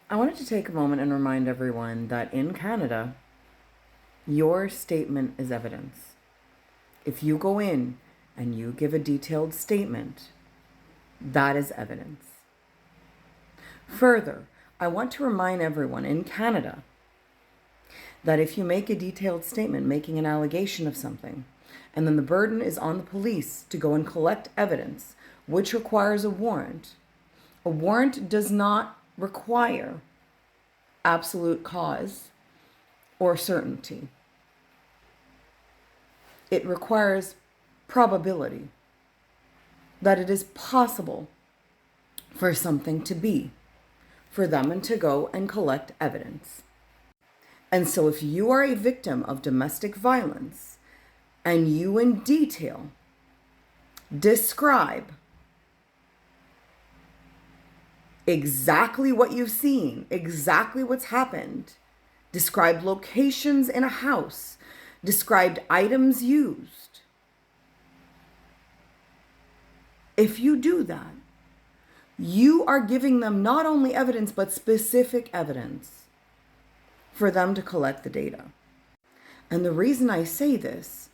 I wanted to take a moment and remind everyone that in Canada, your statement is evidence. If you go in and you give a detailed statement, that is evidence. Further, I want to remind everyone in Canada that if you make a detailed statement making an allegation of something, and then the burden is on the police to go and collect evidence, which requires a warrant does not require absolute cause or certainty. It requires probability that it is possible for something to be, for them to go and collect evidence. And so if you are a victim of domestic violence and you in detail describe exactly what you've seen, exactly what's happened, describe locations in a house, described items used, if you do that, you are giving them not only evidence, but specific evidence for them to collect the data. And the reason I say this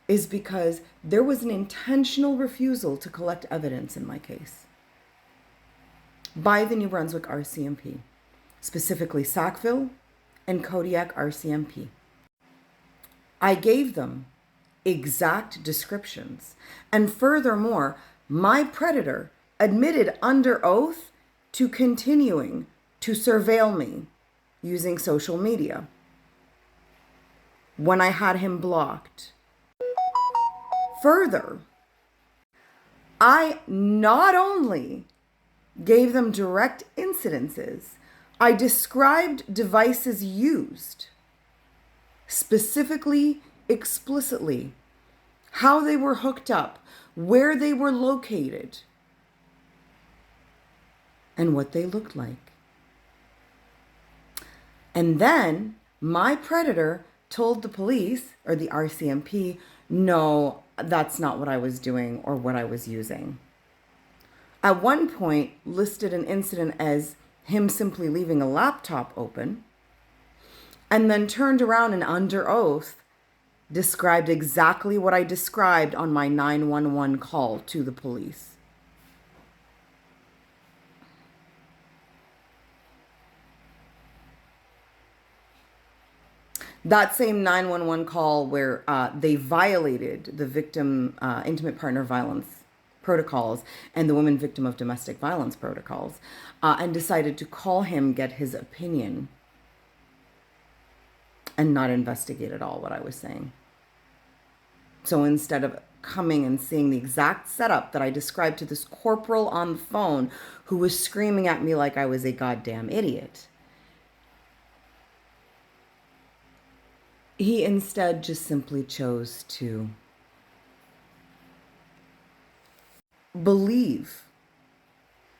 is because there was an intentional refusal to collect evidence in my case by the New Brunswick RCMP, specifically Sackville and Kodiak RCMP. I gave them exact descriptions, and furthermore, my predator admitted under oath to continuing to surveil me using social media when I had him blocked. Further, I not only gave them direct incidences, I described devices used, specifically, explicitly, how they were hooked up, where they were located, and what they looked like. And then my predator told the police, or the RCMP, no, that's not what I was doing or what I was using. At one point, listed an incident as him simply leaving a laptop open, and then turned around and under oath described exactly what I described on my 911 call to the police. That same 911 call where they violated the victim intimate partner violence protocols and the woman victim of domestic violence protocols, and decided to call him, get his opinion, and not investigate at all what I was saying. So instead of coming and seeing the exact setup that I described to this corporal on the phone who was screaming at me like I was a goddamn idiot, he instead just simply chose to believe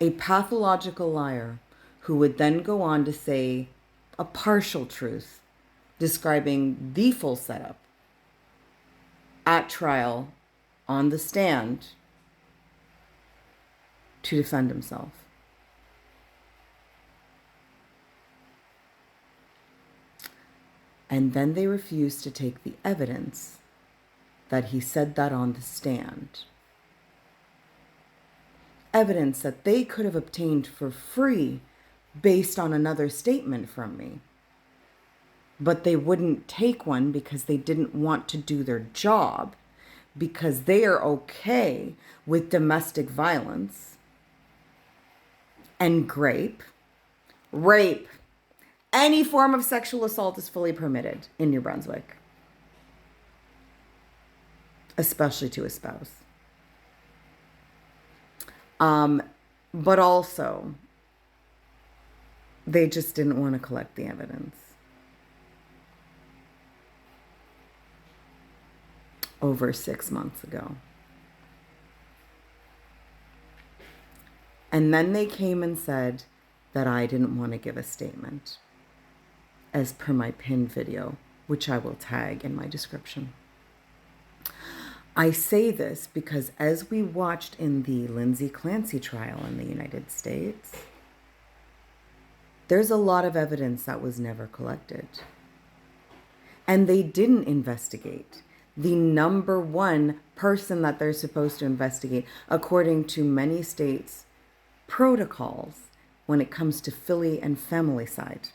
a pathological liar who would then go on to say a partial truth, describing the full setup at trial on the stand to defend himself. And then they refused to take the evidence that he said that on the stand. Evidence that they could have obtained for free based on another statement from me. But they wouldn't take one because they didn't want to do their job, because they are okay with domestic violence and rape. Any form of sexual assault is fully permitted in New Brunswick, especially to a spouse. But also, they just didn't want to collect the evidence. Over 6 months ago. And then they came and said that I didn't want to give a statement, as per my pinned video, which I will tag in my description. I say this because as we watched in the Lindsay Clancy trial in the United States, There's a lot of evidence that was never collected. And they didn't investigate the number one person that they're supposed to investigate, according to many states' protocols when it comes to Philly and familicide.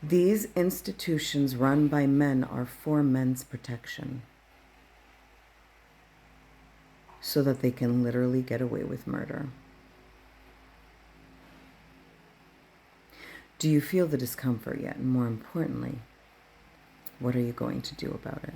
These institutions run by men are for men's protection, so that they can literally get away with murder. Do you feel the discomfort yet? And more importantly, what are you going to do about it?